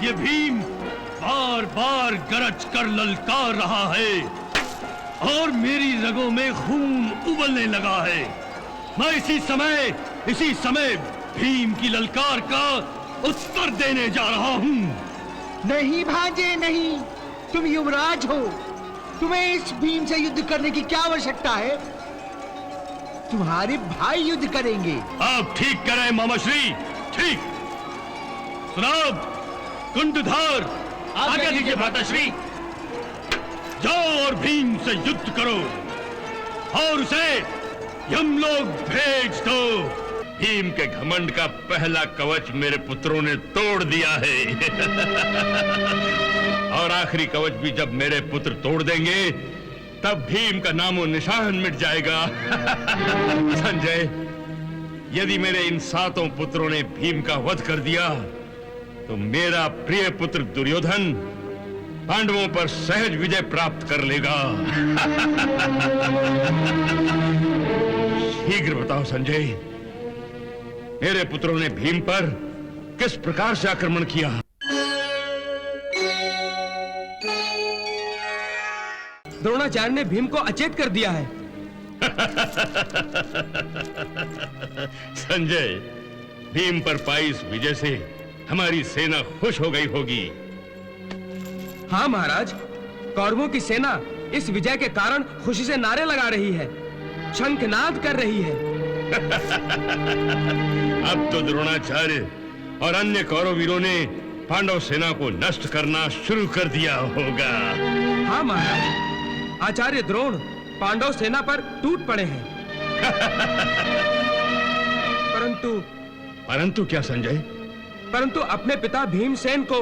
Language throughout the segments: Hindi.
ये भीम बार बार गरज कर ललकार रहा है और मेरी रगों में खून उबलने लगा है। मैं इसी समय भीम की ललकार का उत्तर देने जा रहा हूँ। नहीं भांजे नहीं, तुम युवराज हो। तुम्हें इस भीम से युद्ध करने की क्या आवश्यकता है? तुम्हारे भाई युद्ध करेंगे। आप ठीक करें मामाश्री, ठीक। सुनाब, कुंडधार, आगे दीजिए भ्राताश्री। जाओ और भीम से युद्ध करो और उसे यमलोक भेज दो। भीम के घमंड का पहला कवच मेरे पुत्रों ने तोड़ दिया है और आखिरी कवच भी जब मेरे पुत्र तोड़ देंगे तब भीम का नामो निशान मिट जाएगा। संजय, यदि मेरे इन 7 पुत्रों ने भीम का वध कर दिया तो मेरा प्रिय पुत्र दुर्योधन पांडवों पर सहज विजय प्राप्त कर लेगा। शीघ्र बताओ संजय, मेरे पुत्रों ने भीम पर किस प्रकार से आक्रमण किया? द्रोणाचार्य ने भीम को अचेत कर दिया है। संजय, भीम पर पाई इस विजय से हमारी सेना खुश हो गई होगी। हाँ महाराज, कौरवों की सेना इस विजय के कारण खुशी से नारे लगा रही है, शंखनाद कर रही है। अब तो द्रोणाचार्य और अन्य कौरव वीरों ने पांडव सेना को नष्ट करना शुरू कर दिया होगा। हाँ महाराज, आचार्य द्रोण पांडव सेना पर टूट पड़े हैं। परंतु क्या संजय? परंतु अपने पिता भीमसेन को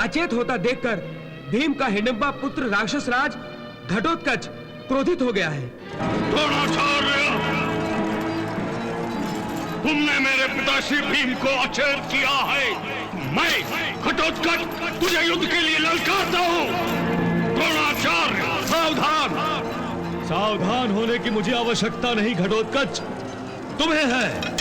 अचेत होता देखकर भीम का हिडिंबा पुत्र राक्षस राज घटोत्कच क्रोधित हो गया है। द्रोणाचार्य, तुमने मेरे पिता श्री भीम को अचेत किया है। मैं घटोत्कच तुझे युद्ध के लिए ललकारता हूँ। द्रोणाचार्य, सावधान। सावधान होने की मुझे आवश्यकता नहीं घटोत्कच, तुम्हें है।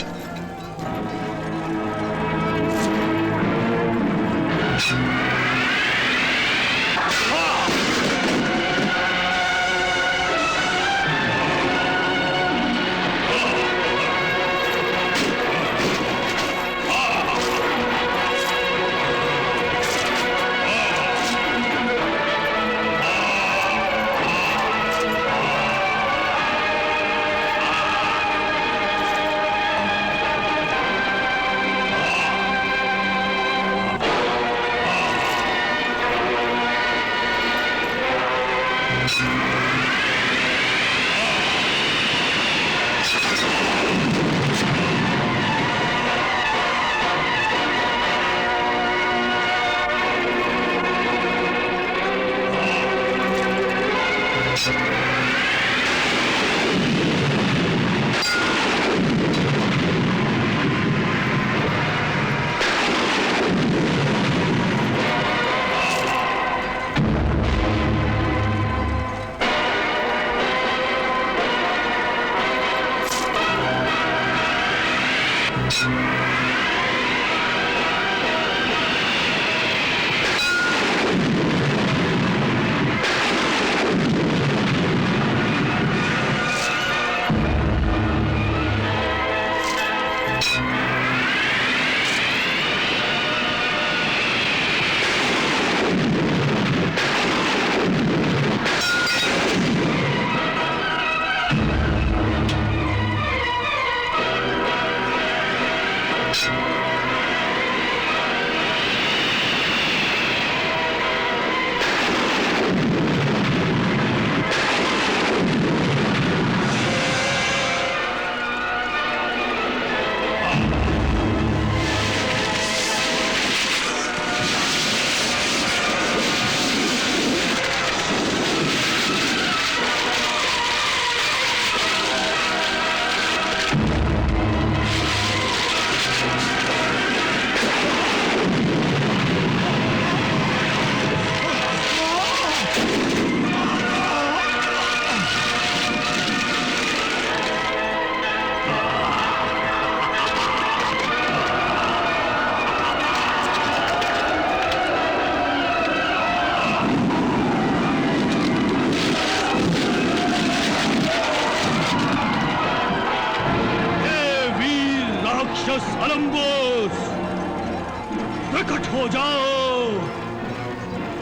हो जाओ,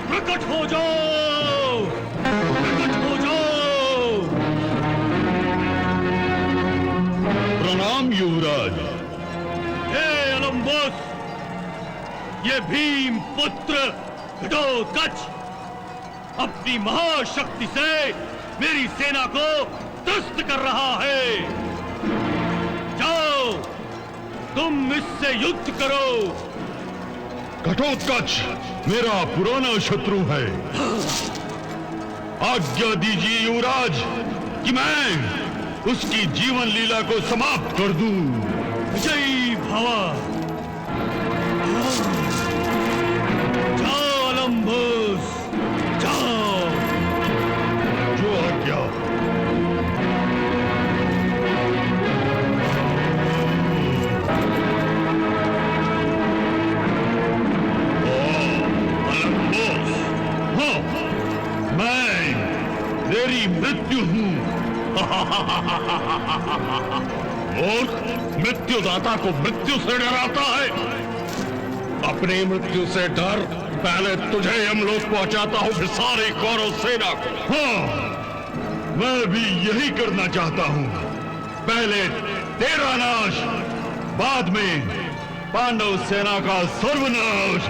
प्रकट हो जाओ, प्रकट हो जाओ। प्रणाम युवराज। हे अलम्बोस, ये भीम पुत्र घटोत्कच अपनी महाशक्ति से मेरी सेना को त्रस्त कर रहा है। जाओ, तुम इससे युद्ध करो। घटोत्कच मेरा पुराना शत्रु है। आज्ञा दीजिए युवराज कि मैं उसकी जीवन लीला को समाप्त कर दूं। जय भवा। जाओ अलम्बोस, जाओ। जो आज्ञा। अलम्बोस, हाँ, मैं तेरी मृत्यु हूं। और मृत्युदाता को मृत्यु से डराता है। अपनी मृत्यु से डर, पहले तुझे यमलोक पहुंचाता हूं, फिर सारी कौरव सेना को। हाँ, मैं भी यही करना चाहता हूं। पहले तेरा नाश, बाद में पांडव सेना का सर्वनाश।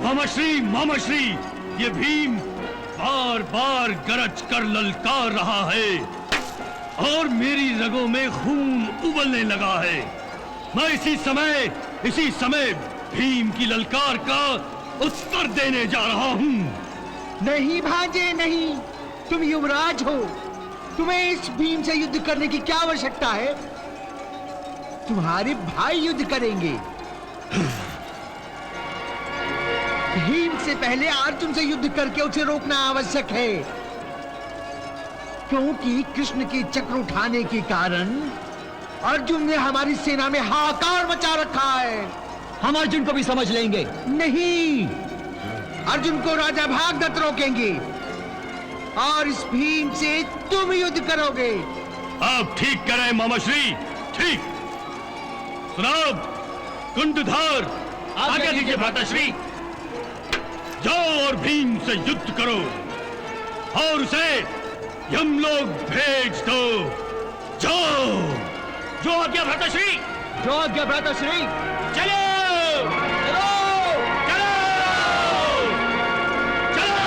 मामाश्री, मामाश्री, ये भीम बार बार गरज कर ललकार रहा है और मेरी रगों में खून उबलने लगा है। मैं इसी समय भीम की ललकार का उत्तर देने जा रहा हूँ। नहीं भांजे नहीं, तुम युवराज हो। तुम्हें इस भीम से युद्ध करने की क्या आवश्यकता है? तुम्हारे भाई युद्ध करेंगे। भीम से पहले अर्जुन से युद्ध करके उसे रोकना आवश्यक है। क्योंकि कृष्ण के चक्र उठाने के कारण अर्जुन ने हमारी सेना में हाहाकार मचा रखा है। हम अर्जुन को भी समझ लेंगे। नहीं, अर्जुन को राजा भागदत्त रोकेंगे और इस भीम से तुम युद्ध करोगे। आप ठीक कह रहे हैं मामाश्री, ठीक। सुनाओ, कुंडधार आगे दीजिए भ्राताश्री। जाओ और भीम से युद्ध करो और उसे यमलोक भेज दो। जाओ। जो आज्ञा भ्राताश्री। जो आज्ञा भ्राताश्री। चलो चलो चलो चलो।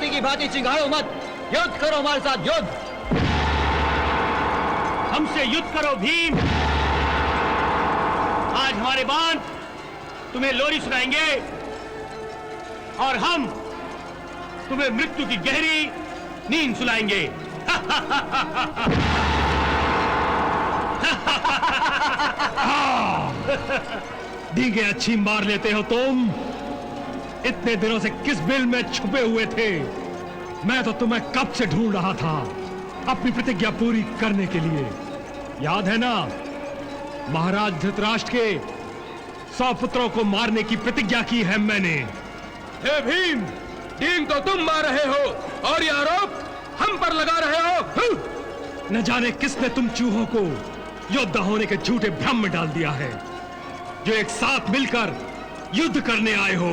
की भांति चिंगारो मत, युद्ध करो हमारे साथ, युद्ध। हमसे युद्ध करो भीम। आज हमारे बाण तुम्हें लोरी सुनाएंगे और हम तुम्हें मृत्यु की गहरी नींद सुलाएंगे। डींगे अच्छी मार लेते हो तुम। इतने दिनों से किस बिल में छुपे हुए थे? मैं तो तुम्हें कब से ढूंढ रहा था अपनी प्रतिज्ञा पूरी करने के लिए। याद है ना, महाराज धृतराष्ट्र के 100 पुत्रों को मारने की प्रतिज्ञा की है मैंने। हे भीम, डींग तो तुम मार रहे हो और ये आरोप हम पर लगा रहे हो। न जाने किसने तुम चूहों को योद्धा होने के झूठे भ्रम में डाल दिया है, जो एक साथ मिलकर युद्ध करने आए हो।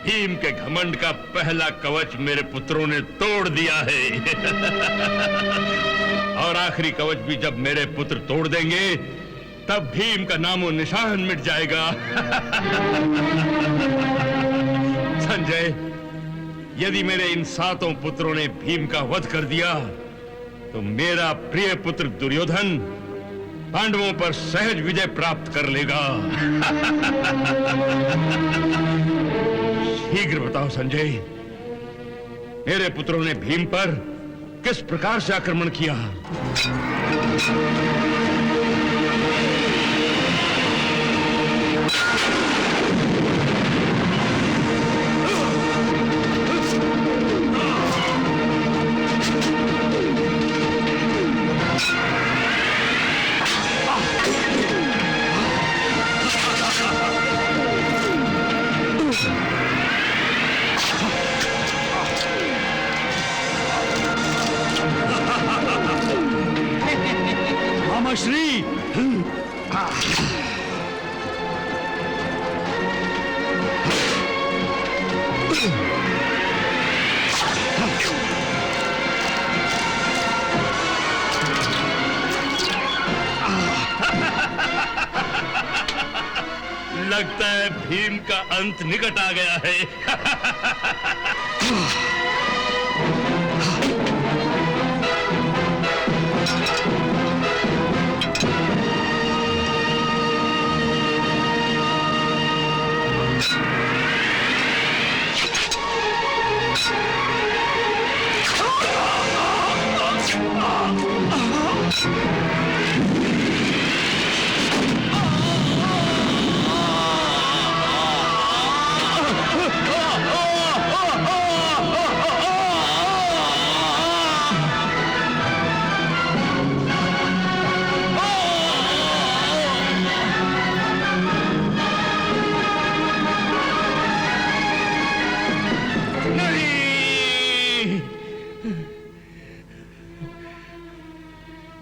भीम के घमंड का पहला कवच मेरे पुत्रों ने तोड़ दिया है। और आखिरी कवच भी जब मेरे पुत्र तोड़ देंगे, तब भीम का नामो निशान मिट जाएगा। संजय, यदि मेरे इन 7 पुत्रों ने भीम का वध कर दिया, तो मेरा प्रिय पुत्र दुर्योधन पांडवों पर सहज विजय प्राप्त कर लेगा। शीघ्र बताओ संजय, मेरे पुत्रों ने भीम पर किस प्रकार से आक्रमण किया? श्री लगता है भीम का अंत निकट आ गया है।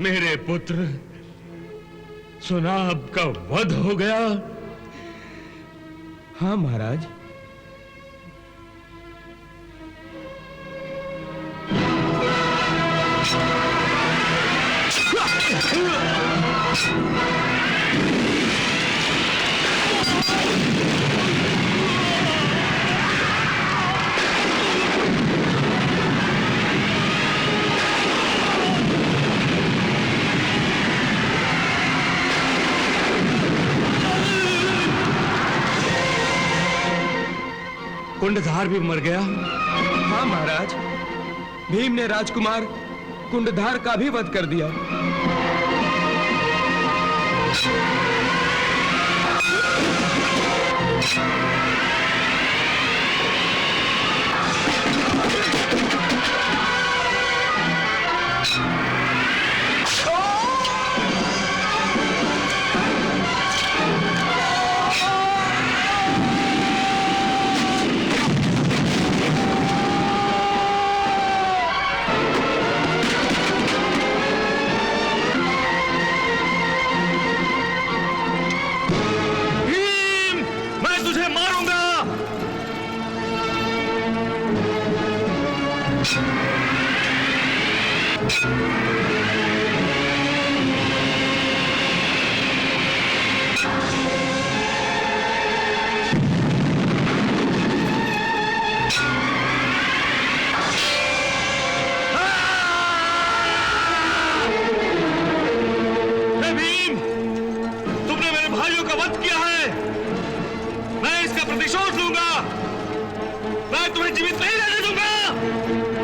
मेरे पुत्र सुनाब का वध हो गया। हाँ महाराज। कुंडधार भी मर गया। हाँ महाराज, भीम ने राजकुमार कुंडधार का भी वध कर दिया।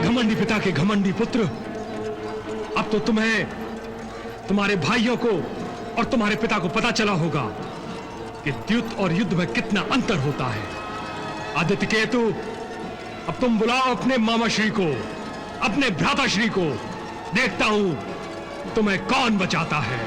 घमंडी पिता के घमंडी पुत्र, अब तो तुम्हें तुम्हारे भाइयों को और तुम्हारे पिता को पता चला होगा कि द्युत और युद्ध में कितना अंतर होता है। आदित्य केतु, अब तुम बुलाओ अपने मामा श्री को, अपने भ्राता श्री को, देखता हूं तुम्हें कौन बचाता है।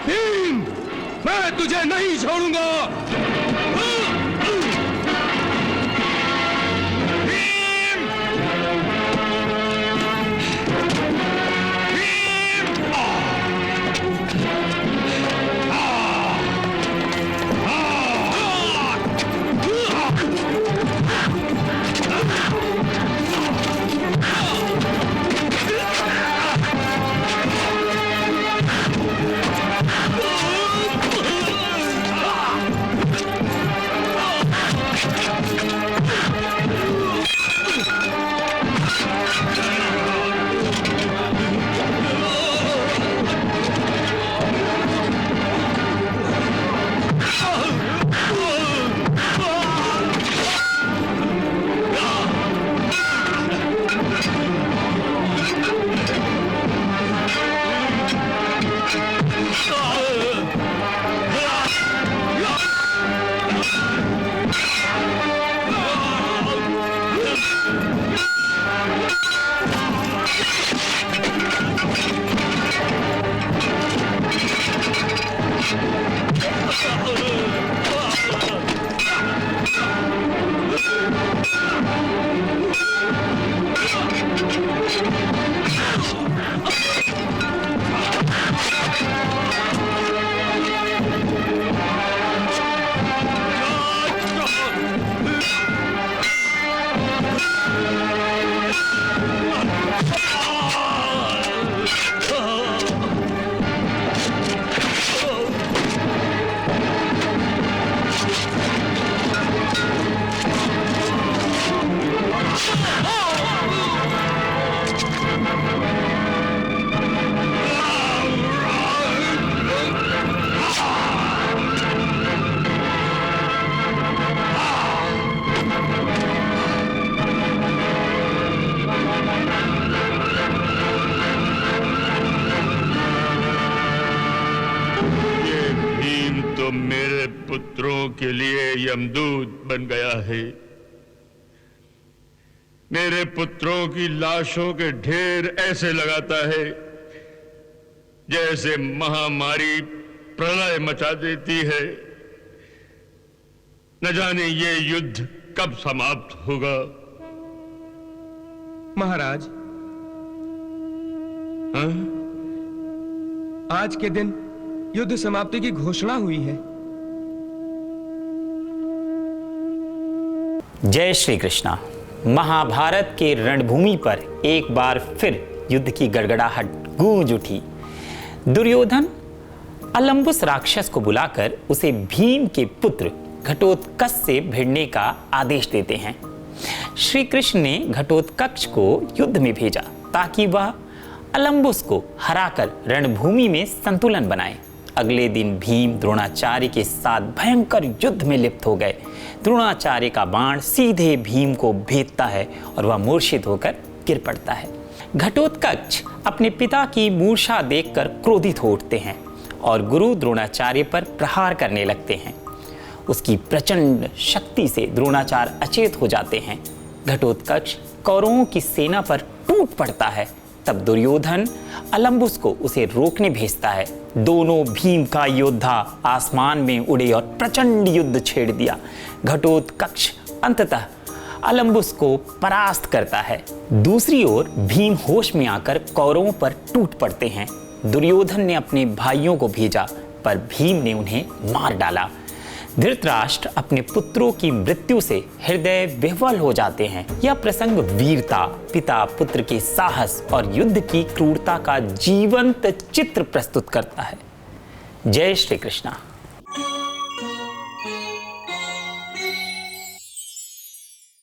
भीम, मैं तुझे नहीं छोड़ूंगा। तो मेरे पुत्रों के लिए यमदूत बन गया है। मेरे पुत्रों की लाशों के ढेर ऐसे लगाता है जैसे महामारी प्रलय मचा देती है। न जाने ये युद्ध कब समाप्त होगा। महाराज, हाँ? आज के दिन युद्ध समाप्ति की घोषणा हुई है। जय श्री कृष्णा। महाभारत के रणभूमि पर एक बार फिर युद्ध की गड़गड़ाहट गूंज उठी। दुर्योधन अलम्बुस राक्षस को बुलाकर उसे भीम के पुत्र घटोत्कच से भिड़ने का आदेश देते हैं। श्री कृष्ण ने घटोत्कच को युद्ध में भेजा ताकि वह अलम्बुस को हराकर रणभूमि में संतुलन बनाए। अगले दिन भीम द्रोणाचार्य के साथ भयंकर युद्ध में लिप्त हो गए। द्रोणाचार्य का बाण सीधे भीम को भेदता है और वह मूर्छित होकर गिर पड़ता है। घटोत्कच अपने पिता की मूर्छा देखकर क्रोधित हो उठते हैं और गुरु द्रोणाचार्य पर प्रहार करने लगते हैं। उसकी प्रचंड शक्ति से द्रोणाचार्य अचेत हो जाते हैं। घटोत्कच कौरवों की सेना पर टूट पड़ता है। तब दुर्योधन अलम्बुस को उसे रोकने भेजता है। दोनों भीम का योद्धा आसमान में उड़े और प्रचंड युद्ध छेड़ दिया। घटोत्कच अंततः अलम्बुस को परास्त करता है। दूसरी ओर भीम होश में आकर कौरवों पर टूट पड़ते हैं। दुर्योधन ने अपने भाइयों को भेजा पर भीम ने उन्हें मार डाला। धृतराष्ट्र अपने पुत्रों की मृत्यु से हृदय विह्वल हो जाते हैं। यह प्रसंग वीरता, पिता पुत्र के साहस और युद्ध की क्रूरता का जीवंत चित्र प्रस्तुत करता है। जय श्री कृष्णा।